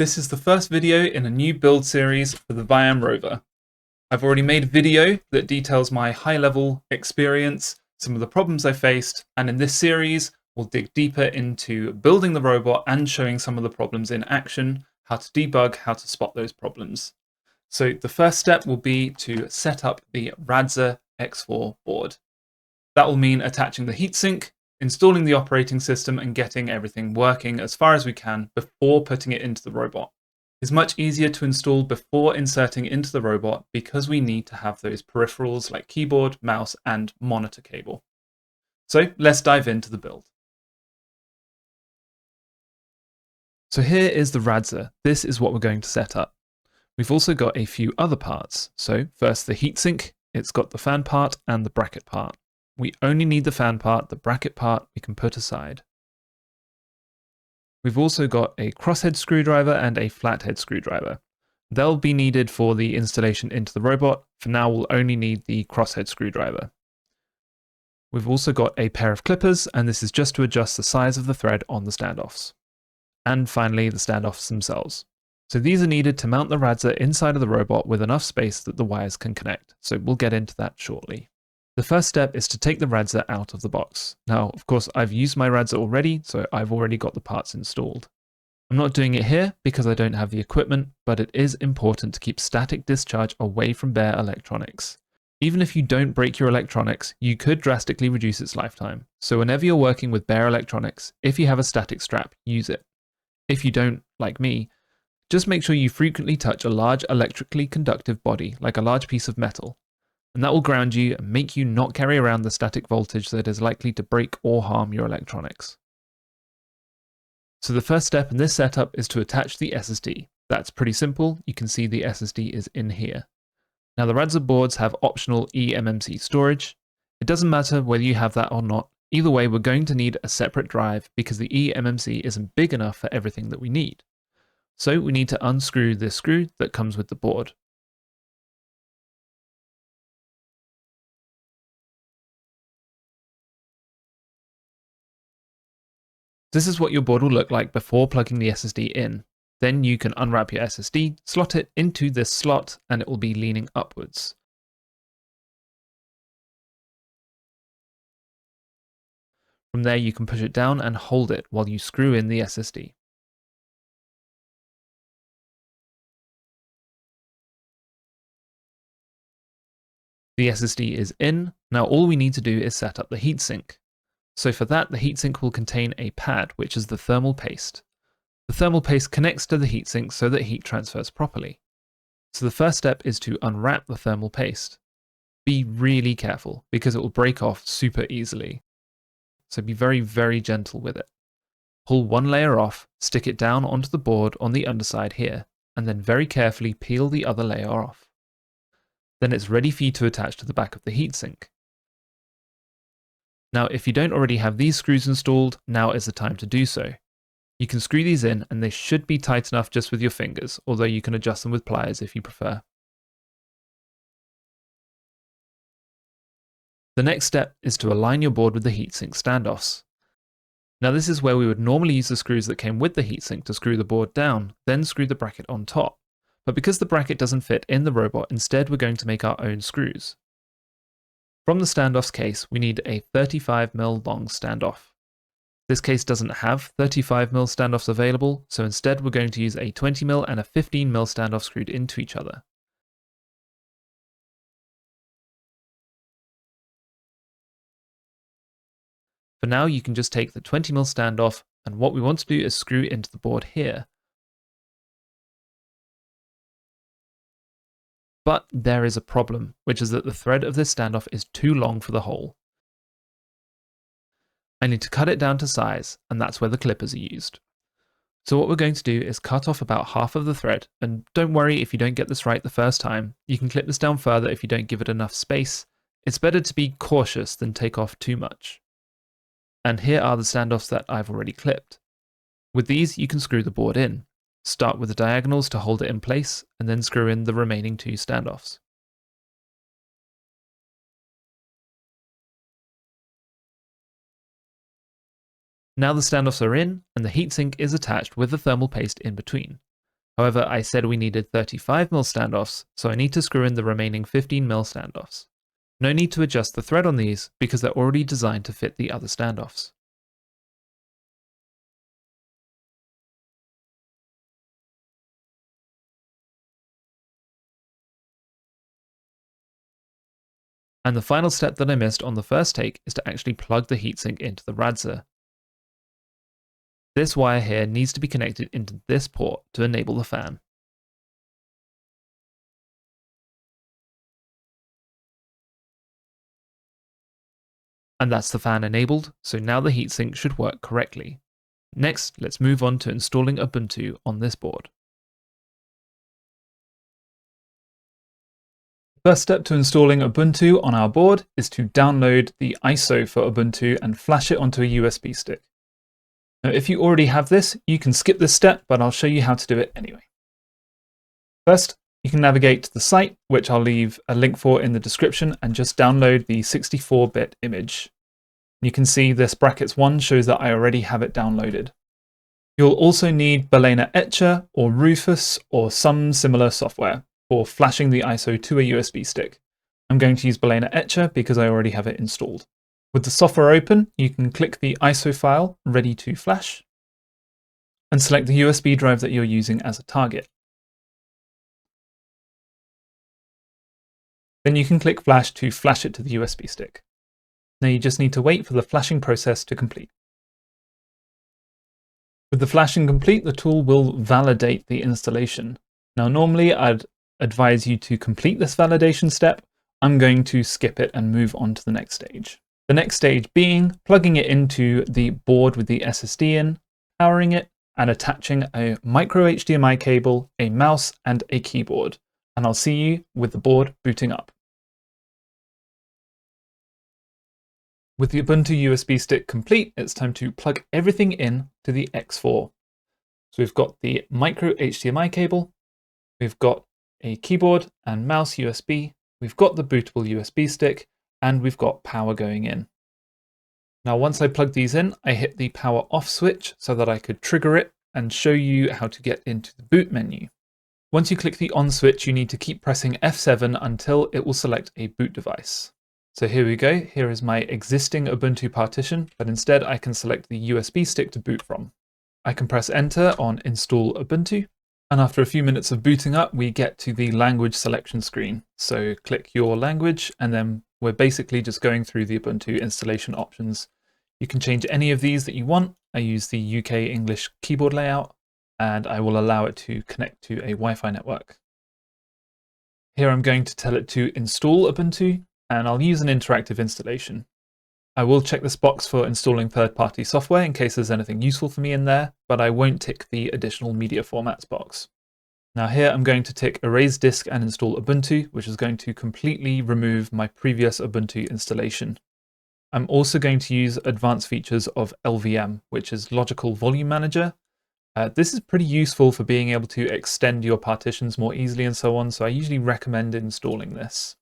This is the first video in a new build series for the Viam Rover. I've already made a video that details my high-level experience, some of the problems I faced, and in this series we'll dig deeper into building the robot and showing some of the problems in action, how to debug, how to spot those problems. So the first step will be to set up the Radxa X4 board. That will mean attaching the heatsink, installing the operating system and getting everything working as far as we can before putting it into the robot. It's much easier to install before inserting into the robot because we need to have those peripherals like keyboard, mouse, and monitor cable. So let's dive into the build. So here is the Radxa. This is what we're going to set up. We've also got a few other parts. So first the heatsink, it's got the fan part and the bracket part. We only need the fan part, the bracket part we can put aside. We've also got a crosshead screwdriver and a flathead screwdriver. They'll be needed for the installation into the robot. For now, we'll only need the crosshead screwdriver. We've also got a pair of clippers, and this is just to adjust the size of the thread on the standoffs. And finally, the standoffs themselves. So these are needed to mount the Radxa inside of the robot with enough space that the wires can connect. So we'll get into that shortly. The first step is to take the Radxa out of the box. Now, of course, I've used my Radxa already, so I've already got the parts installed. I'm not doing it here because I don't have the equipment, but it is important to keep static discharge away from bare electronics. Even if you don't break your electronics, you could drastically reduce its lifetime. So whenever you're working with bare electronics, if you have a static strap, use it. If you don't, like me, just make sure you frequently touch a large electrically conductive body, like a large piece of metal. And that will ground you and make you not carry around the static voltage that is likely to break or harm your electronics. So the first step in this setup is to attach the SSD. That's pretty simple. You can see the SSD is in here. Now the Radxa boards have optional eMMC storage. It doesn't matter whether you have that or not. Either way, we're going to need a separate drive because the eMMC isn't big enough for everything that we need. So we need to unscrew this screw that comes with the board. This is what your board will look like before plugging the SSD in. Then you can unwrap your SSD, slot it into this slot, and it will be leaning upwards. From there you can push it down and hold it while you screw in the SSD. The SSD is in. Now all we need to do is set up the heatsink. So for that, the heatsink will contain a pad, which is the thermal paste. The thermal paste connects to the heatsink so that heat transfers properly. So the first step is to unwrap the thermal paste. Be really careful because it will break off super easily. So be very, very gentle with it. Pull one layer off, stick it down onto the board on the underside here, and then very carefully peel the other layer off. Then it's ready for you to attach to the back of the heatsink. Now, if you don't already have these screws installed, now is the time to do so. You can screw these in and they should be tight enough just with your fingers, although you can adjust them with pliers if you prefer. The next step is to align your board with the heatsink standoffs. Now this is where we would normally use the screws that came with the heatsink to screw the board down, then screw the bracket on top. But because the bracket doesn't fit in the robot, instead we're going to make our own screws. From the standoffs case, we need a 35mm long standoff. This case doesn't have 35mm standoffs available, so instead we're going to use a 20mm and a 15mm standoff screwed into each other. For now, you can just take the 20mm standoff, and what we want to do is screw into the board here. But there is a problem, which is that the thread of this standoff is too long for the hole. I need to cut it down to size, and that's where the clippers are used. So what we're going to do is cut off about half of the thread, and don't worry if you don't get this right the first time. You can clip this down further if you don't give it enough space. It's better to be cautious than take off too much. And here are the standoffs that I've already clipped. With these, you can screw the board in. Start with the diagonals to hold it in place, and then screw in the remaining two standoffs. Now the standoffs are in, and the heatsink is attached with the thermal paste in between. However, I said we needed 35mm standoffs, so I need to screw in the remaining 15mm standoffs. No need to adjust the thread on these because they're already designed to fit the other standoffs. And the final step that I missed on the first take is to actually plug the heatsink into the Radxa. This wire here needs to be connected into this port to enable the fan. And that's the fan enabled, so now the heatsink should work correctly. Next, let's move on to installing Ubuntu on this board. First step to installing Ubuntu on our board is to download the ISO for Ubuntu and flash it onto a USB stick. Now, if you already have this, you can skip this step, but I'll show you how to do it anyway. First, you can navigate to the site, which I'll leave a link for in the description, and just download the 64-bit image. You can see this brackets 1 shows that I already have it downloaded. You'll also need Balena Etcher or Rufus or some similar software for flashing the ISO to a USB stick. I'm going to use Balena Etcher because I already have it installed. With the software open, you can click the ISO file ready to flash and select the USB drive that you're using as a target. Then you can click Flash to flash it to the USB stick. Now you just need to wait for the flashing process to complete. With the flashing complete, the tool will validate the installation. Now normally I'd advise you to complete this validation step. I'm going to skip it and move on to the next stage. The next stage being plugging it into the board with the SSD in, powering it, and attaching a micro HDMI cable, a mouse, and a keyboard. And I'll see you with the board booting up. With the Ubuntu USB stick complete, it's time to plug everything in to the X4. So we've got the micro HDMI cable, we've got a keyboard and mouse USB, we've got the bootable USB stick, and we've got power going in. Now once I plug these in, I hit the power off switch so that I could trigger it and show you how to get into the boot menu. Once you click the on switch, you need to keep pressing F7 until it will select a boot device. So here we go, here is my existing Ubuntu partition, but instead I can select the USB stick to boot from. I can press enter on install Ubuntu, and after a few minutes of booting up, we get to the language selection screen. So click your language, and then we're basically just going through the Ubuntu installation options. You can change any of these that you want. I use the UK English keyboard layout, and I will allow it to connect to a Wi-Fi network. Here I'm going to tell it to install Ubuntu, and I'll use an interactive installation. I will check this box for installing third-party software in case there's anything useful for me in there, but I won't tick the additional media formats box. Now here I'm going to tick erase disk and install Ubuntu, which is going to completely remove my previous Ubuntu installation. I'm also going to use advanced features of LVM, which is Logical Volume Manager. This is pretty useful for being able to extend your partitions more easily and so on, so I usually recommend installing this.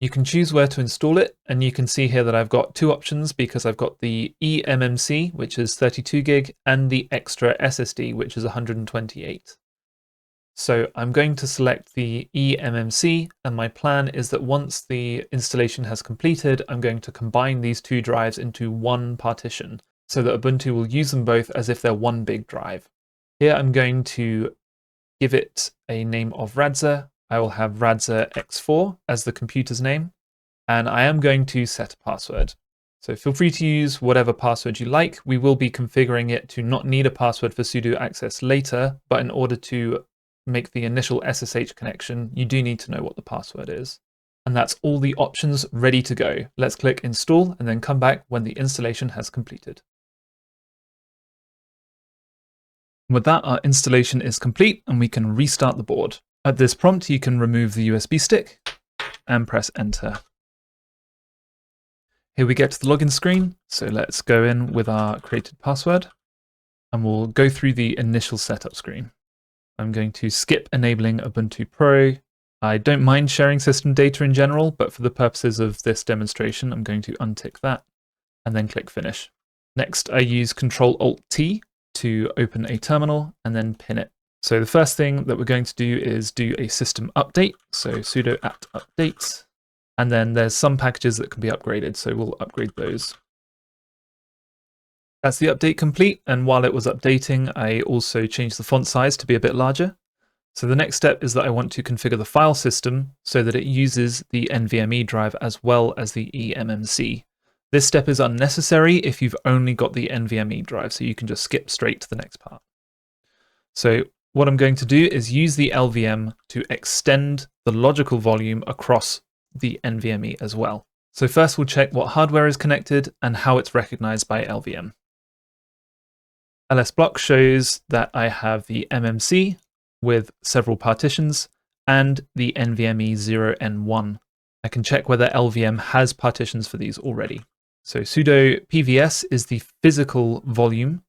You can choose where to install it, and you can see here that I've got two options because I've got the eMMC, which is 32 gig, and the extra SSD, which is 128. So I'm going to select the eMMC, and my plan is that once the installation has completed, I'm going to combine these two drives into one partition, so that Ubuntu will use them both as if they're one big drive. Here I'm going to give it a name of Radxa. I will have Radxa X4 as the computer's name, and I am going to set a password. So feel free to use whatever password you like. We will be configuring it to not need a password for sudo access later, but in order to make the initial SSH connection, you do need to know what the password is. And that's all the options ready to go. Let's click install and then come back when the installation has completed. With that, our installation is complete and we can restart the board. At this prompt, you can remove the USB stick and press enter. Here we get to the login screen. So let's go in with our created password and we'll go through the initial setup screen. I'm going to skip enabling Ubuntu Pro. I don't mind sharing system data in general, but for the purposes of this demonstration, I'm going to untick that and then click finish. Next, I use Ctrl-Alt-T to open a terminal and then pin it. So the first thing that we're going to do is do a system update. So sudo apt update, and then there's some packages that can be upgraded. So we'll upgrade those. That's the update complete. And while it was updating, I also changed the font size to be a bit larger. So the next step is that I want to configure the file system so that it uses the NVMe drive as well as the eMMC. This step is unnecessary if you've only got the NVMe drive, so you can just skip straight to the next part. So what I'm going to do is use the LVM to extend the logical volume across the NVMe as well. So first we'll check what hardware is connected and how it's recognized by LVM. LSBlock shows that I have the MMC with several partitions and the NVMe 0N1. I can check whether LVM has partitions for these already. So sudo pvs is the physical volume,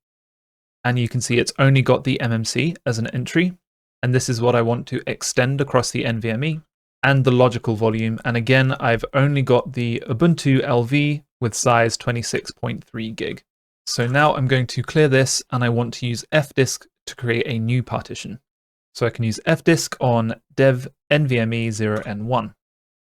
and you can see it's only got the MMC as an entry, and this is what I want to extend across the NVMe, and the logical volume, and again I've only got the Ubuntu LV with size 26.3 gig. So now I'm going to clear this, and I want to use fdisk to create a new partition. So I can use fdisk on dev NVMe 0N1. I'm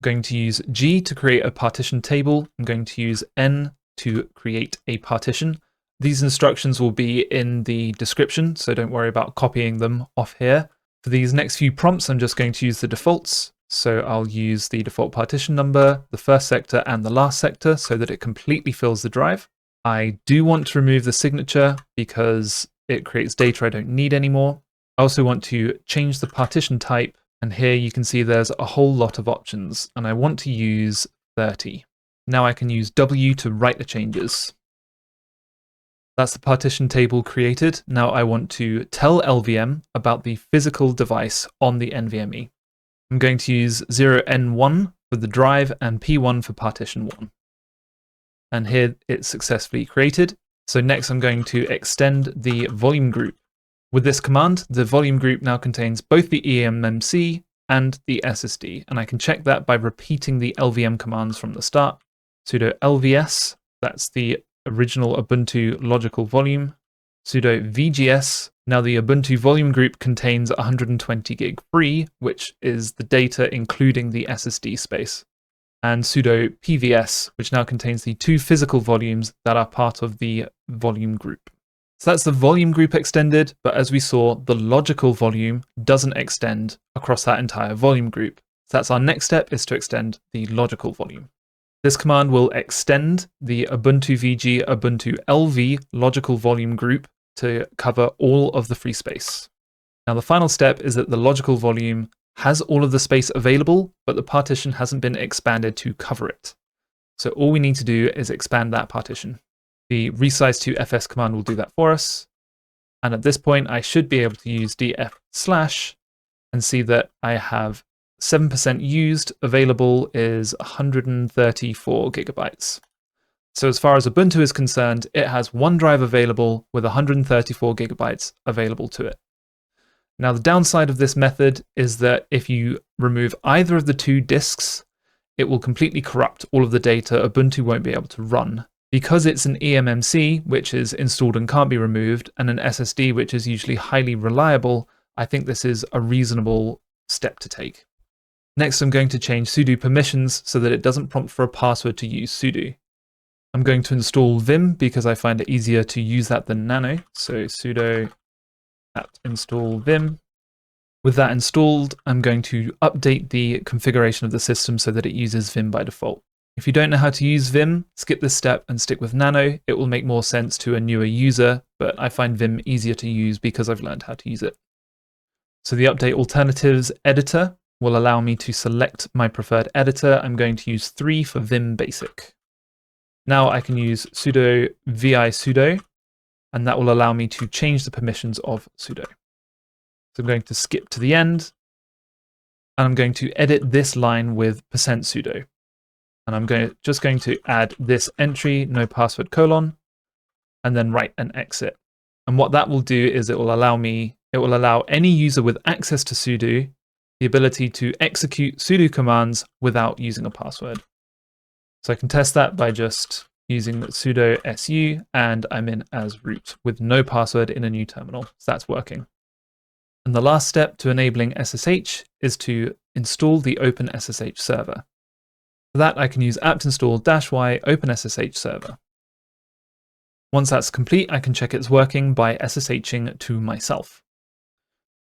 going to use G to create a partition table. I'm going to use N to create a partition. These instructions will be in the description, so don't worry about copying them off here. For these next few prompts, I'm just going to use the defaults. So I'll use the default partition number, the first sector and the last sector so that it completely fills the drive. I do want to remove the signature because it creates data I don't need anymore. I also want to change the partition type, and here you can see there's a whole lot of options, and I want to use 30. Now I can use W to write the changes. That's the partition table created. Now I want to tell LVM about the physical device on the NVMe. I'm going to use 0N1 for the drive and P1 for partition 1. And here it's successfully created. So next I'm going to extend the volume group. With this command, the volume group now contains both the eMMC and the SSD, and I can check that by repeating the LVM commands from the start. Sudo LVS, that's the original Ubuntu logical volume. Sudo VGS, now the Ubuntu volume group contains 120 gig free, which is the data including the SSD space. And sudo PVS, which now contains the two physical volumes that are part of the volume group. So that's the volume group extended, but as we saw, the logical volume doesn't extend across that entire volume group. So that's our next step, is to extend the logical volume. This command will extend the Ubuntu VG Ubuntu LV logical volume group to cover all of the free space. Now the final step is that the logical volume has all of the space available, but the partition hasn't been expanded to cover it. So all we need to do is expand that partition. The resize to fs command will do that for us. And at this point, I should be able to use df/ and see that I have 7% used, available is 134 gigabytes. So as far as Ubuntu is concerned, it has one drive available with 134 gigabytes available to it. Now the downside of this method is that if you remove either of the two disks, it will completely corrupt all of the data. Ubuntu won't be able to run. Because it's an eMMC, which is installed and can't be removed, and an SSD, which is usually highly reliable, I think this is a reasonable step to take. Next, I'm going to change sudo permissions so that it doesn't prompt for a password to use sudo. I'm going to install Vim because I find it easier to use that than nano. So sudo apt install Vim. With that installed, I'm going to update the configuration of the system so that it uses Vim by default. If you don't know how to use Vim, skip this step and stick with nano. It will make more sense to a newer user, but I find Vim easier to use because I've learned how to use it. So the update alternatives editor will allow me to select my preferred editor. I'm going to use 3 for Vim Basic. Now I can use sudo vi sudo, and that will allow me to change the permissions of sudo. So I'm going to skip to the end, and I'm going to edit this line with %sudo. And I'm just going to add this entry, no password colon, and then write an exit. And what that will do is it will allow any user with access to sudo the ability to execute sudo commands without using a password. So I can test that by just using sudo su, and I'm in as root with no password in a new terminal. So that's working. And the last step to enabling SSH is to install the OpenSSH server. For that, I can use apt-install -y OpenSSH server. Once that's complete, I can check it's working by SSHing to myself.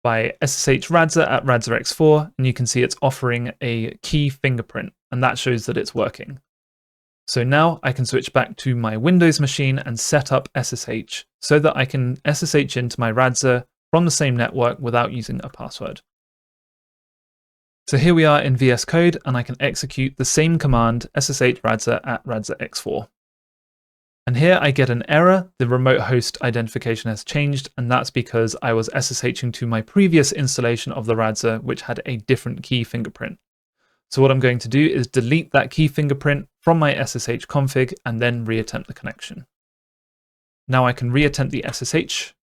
By SSH Radxa at Radxa X4, and you can see it's offering a key fingerprint, and that shows that it's working. So now I can switch back to my Windows machine and set up SSH so that I can SSH into my Radxa from the same network without using a password. So here we are in VS Code, and I can execute the same command SSH Radxa at Radxa X4. And here I get an error, the remote host identification has changed, and that's because I was SSHing to my previous installation of the Radxa, which had a different key fingerprint. So what I'm going to do is delete that key fingerprint from my SSH config and then reattempt the connection. Now I can reattempt the SSH,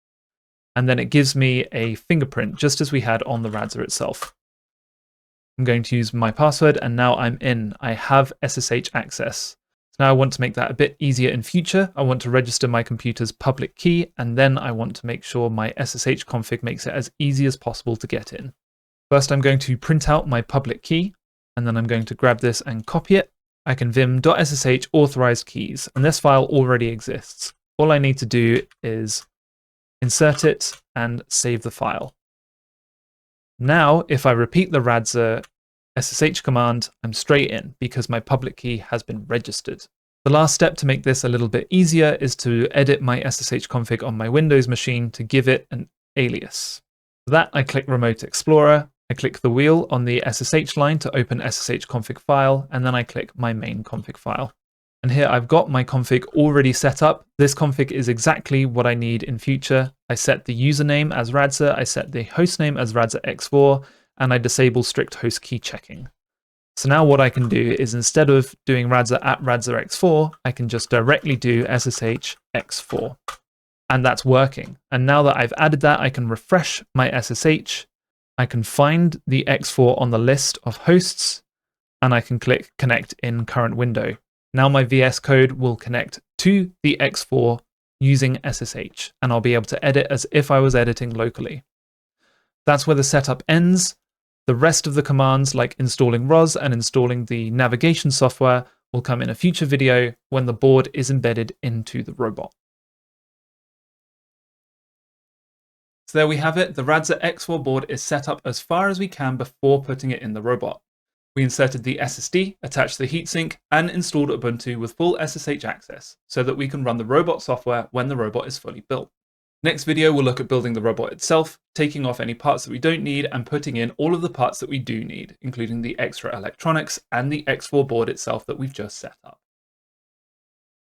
and then it gives me a fingerprint just as we had on the Radxa itself. I'm going to use my password, and now I'm in. I have SSH access. Now I want to make that a bit easier in future. I want to register my computer's public key, and then I want to make sure my SSH config makes it as easy as possible to get in. First, I'm going to print out my public key, and then I'm going to grab this and copy it. I can vim.sh authorized keys, and this file already exists. All I need to do is insert it and save the file. Now, if I repeat the Radxa SSH command, I'm straight in because my public key has been registered. The last step to make this a little bit easier is to edit my SSH config on my Windows machine to give it an alias. For that, I click Remote Explorer, I click the wheel on the SSH line to open SSH config file, and then I click my main config file. And here I've got my config already set up. This config is exactly what I need in future. I set the username as Radxa, I set the hostname as Radxa X4, and I disable strict host key checking. So now what I can do is, instead of doing Radxa at Radxa X4, I can just directly do SSH X4. And that's working. And now that I've added that, I can refresh my SSH. I can find the X4 on the list of hosts, and I can click Connect in current window. Now my VS Code will connect to the X4 using SSH, and I'll be able to edit as if I was editing locally. That's where the setup ends. The rest of the commands, like installing ROS and installing the navigation software, will come in a future video when the board is embedded into the robot. So there we have it. The Radxa X4 board is set up as far as we can before putting it in the robot. We inserted the SSD, attached the heatsink, and installed Ubuntu with full SSH access so that we can run the robot software when the robot is fully built. Next video, we'll look at building the robot itself, taking off any parts that we don't need and putting in all of the parts that we do need, including the extra electronics and the X4 board itself that we've just set up.